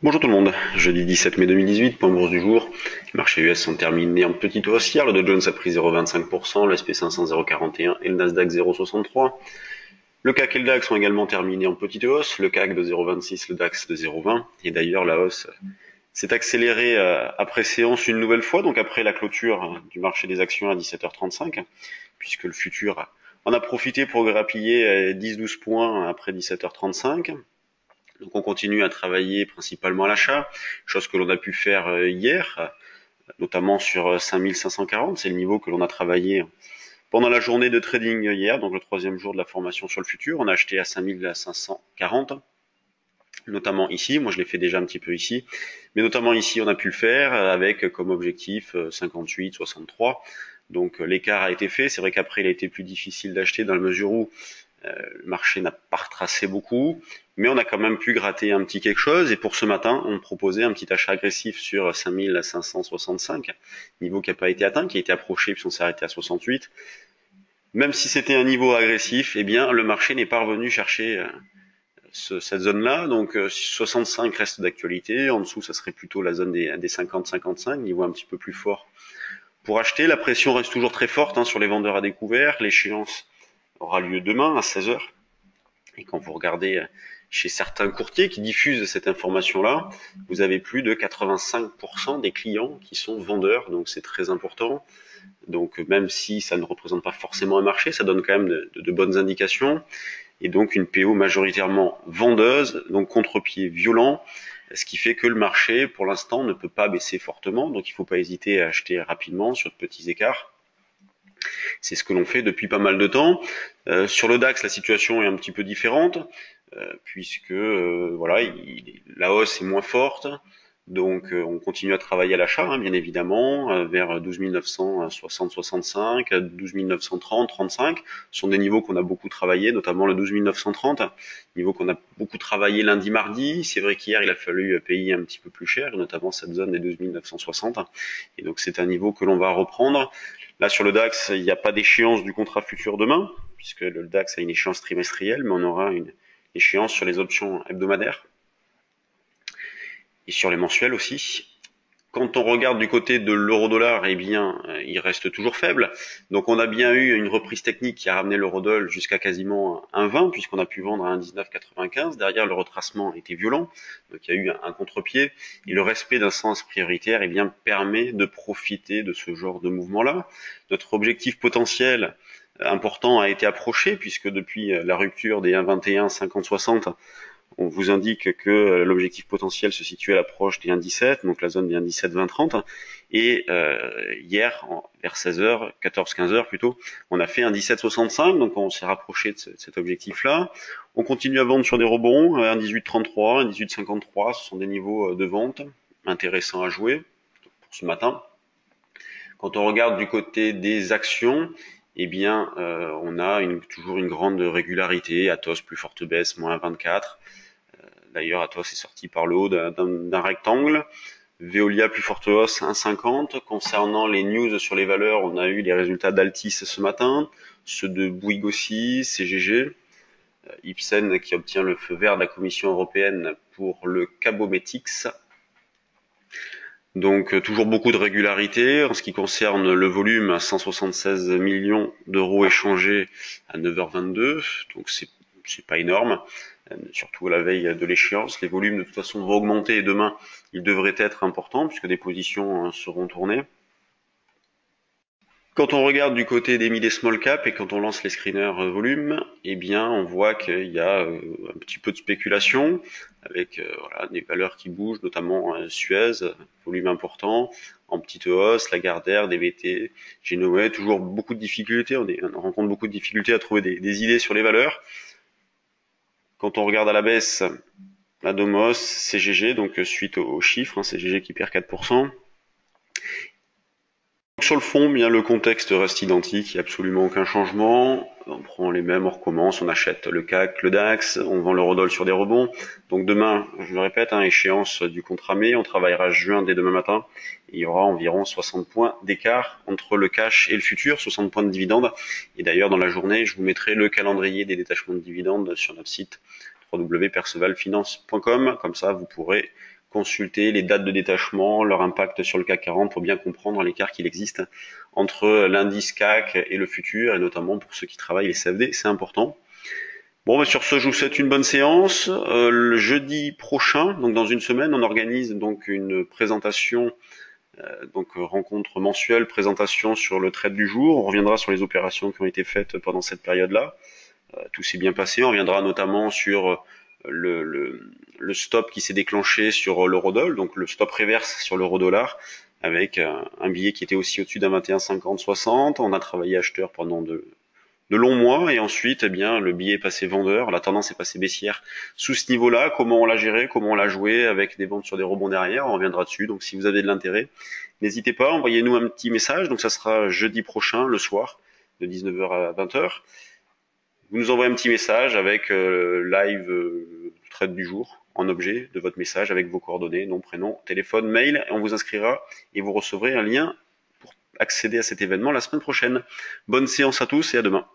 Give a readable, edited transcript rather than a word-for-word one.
Bonjour tout le monde, jeudi 17 mai 2018, point bourse du jour. Les marchés US sont terminés en petite hausse hier, le Dow Jones a pris 0,25%, le SP500 0,41 et le Nasdaq 0,63. Le CAC et le DAX sont également terminés en petite hausse, le CAC de 0,26, le DAX de 0,20. Et d'ailleurs la hausse s'est accélérée après séance une nouvelle fois, donc après la clôture du marché des actions à 17h35, puisque le futur en a profité pour grappiller 10-12 points après 17h35. Donc on continue à travailler principalement à l'achat, chose que l'on a pu faire hier, notamment sur 5540, c'est le niveau que l'on a travaillé pendant la journée de trading hier, donc le troisième jour de la formation sur le futur. On a acheté à 5540, notamment ici, moi je l'ai fait déjà un petit peu ici, mais notamment ici on a pu le faire avec comme objectif 58, 63. Donc l'écart a été fait, c'est vrai qu'après il a été plus difficile d'acheter dans la mesure où le marché n'a pas retracé beaucoup, mais on a quand même pu gratter un petit quelque chose. Et pour ce matin, on proposait un petit achat agressif sur 5565, niveau qui n'a pas été atteint, qui a été approché puisqu'on s'est arrêté à 68. Même si c'était un niveau agressif, eh bien le marché n'est pas revenu chercher cette zone-là. Donc 65 reste d'actualité. En dessous, ça serait plutôt la zone des 50-55, niveau un petit peu plus fort pour acheter. La pression reste toujours très forte sur les vendeurs à découvert. L'échéance aura lieu demain à 16h. Et quand vous regardez chez certains courtiers qui diffusent cette information-là, vous avez plus de 85% des clients qui sont vendeurs, donc c'est très important. Donc même si ça ne représente pas forcément un marché, ça donne quand même de bonnes indications. Et donc une PO majoritairement vendeuse, donc contre-pied violent, ce qui fait que le marché, pour l'instant, ne peut pas baisser fortement. Donc il ne faut pas hésiter à acheter rapidement sur de petits écarts. C'est ce que l'on fait depuis pas mal de temps. Sur le DAX, la situation est un petit peu différente, puisque voilà, la hausse est moins forte. Donc on continue à travailler à l'achat, bien évidemment, vers 12 960-65, 12 930, 35. Ce sont des niveaux qu'on a beaucoup travaillé, notamment le 12 930, niveau qu'on a beaucoup travaillé lundi, mardi. C'est vrai qu'hier, il a fallu payer un petit peu plus cher, notamment cette zone des 12 960. Et donc c'est un niveau que l'on va reprendre. Là, sur le DAX, il n'y a pas d'échéance du contrat futur demain, puisque le DAX a une échéance trimestrielle, mais on aura une échéance sur les options hebdomadaires et sur les mensuels aussi. Quand on regarde du côté de l'euro-dollar, eh bien, il reste toujours faible. Donc, on a bien eu une reprise technique qui a ramené l'euro-dollar jusqu'à quasiment 1,20, puisqu'on a pu vendre à 1,1995. Derrière, le retracement était violent. Donc, il y a eu un contre-pied. Et le respect d'un sens prioritaire, eh bien, permet de profiter de ce genre de mouvement-là. Notre objectif potentiel important a été approché, puisque depuis la rupture des 1,21, 50, 60, on vous indique que l'objectif potentiel se situe à l'approche des 1,17, donc la zone des 1,17, 20, 30. Et hier, vers 16h, 14, 15h plutôt, on a fait 1,1765, donc on s'est rapproché de cet objectif-là. On continue à vendre sur des rebonds, 1,1833, 1,1853, ce sont des niveaux de vente intéressants à jouer pour ce matin. Quand on regarde du côté des actions, eh bien, on a toujours une grande régularité. Atos, plus forte baisse, moins 24. D'ailleurs, Atos est sorti par le haut d'un rectangle. Veolia, plus forte hausse, 1,50. Concernant les news sur les valeurs, on a eu les résultats d'Altis ce matin, ceux de Bouygues aussi, CGG, Ipsen qui obtient le feu vert de la Commission européenne pour le Cabométix. Donc toujours beaucoup de régularité. En ce qui concerne le volume, 176 millions d'euros échangés à 9h22, donc c'est pas énorme, surtout à la veille de l'échéance. Les volumes de toute façon vont augmenter et demain ils devraient être importants puisque des positions seront tournées. Quand on regarde du côté des mid et small cap et quand on lance les screeners volume, eh bien on voit qu'il y a un petit peu de spéculation avec voilà, des valeurs qui bougent, notamment Suez, volume important, en petite hausse, Lagardère, DVT, Genoa, toujours beaucoup de difficultés, on rencontre beaucoup de difficultés à trouver des idées sur les valeurs. Quand on regarde à la baisse, Adomos, CGG, donc suite aux chiffres, CGG qui perd 4%. Sur le fond, bien le contexte reste identique, il n'y a absolument aucun changement. On prend les mêmes, on recommence, on achète le CAC, le DAX, on vend l'eurodoll sur des rebonds. Donc demain, je le répète, échéance du contrat mai, on travaillera juin dès demain matin. Il y aura environ 60 points d'écart entre le cash et le futur, 60 points de dividendes. Et d'ailleurs, dans la journée, je vous mettrai le calendrier des détachements de dividendes sur notre site www.percevalfinance.com. Comme ça, vous pourrez consulter les dates de détachement, leur impact sur le CAC 40 pour bien comprendre l'écart qu'il existe entre l'indice CAC et le futur, et notamment pour ceux qui travaillent les CFD, c'est important. Bon, bah sur ce, je vous souhaite une bonne séance. Le jeudi prochain, donc dans une semaine, on organise donc une présentation, rencontre mensuelle, présentation sur le trade du jour. On reviendra sur les opérations qui ont été faites pendant cette période-là. Tout s'est bien passé. On reviendra notamment sur le stop qui s'est déclenché sur l'eurodoll, donc le stop reverse sur l'euro-dollar, avec un billet qui était aussi au-dessus d'un 21,50-60. On a travaillé acheteur pendant de longs mois, et ensuite, eh bien, le billet est passé vendeur, la tendance est passée baissière sous ce niveau-là. Comment on l'a géré, comment on l'a joué, avec des ventes sur des rebonds derrière, on reviendra dessus. Donc si vous avez de l'intérêt, n'hésitez pas, envoyez-nous un petit message. Donc ça sera jeudi prochain, le soir, de 19h à 20h. Vous nous envoyez un petit message avec live trade du jour en objet de votre message, avec vos coordonnées, nom, prénom, téléphone, mail, et on vous inscrira et vous recevrez un lien pour accéder à cet événement la semaine prochaine. Bonne séance à tous et à demain.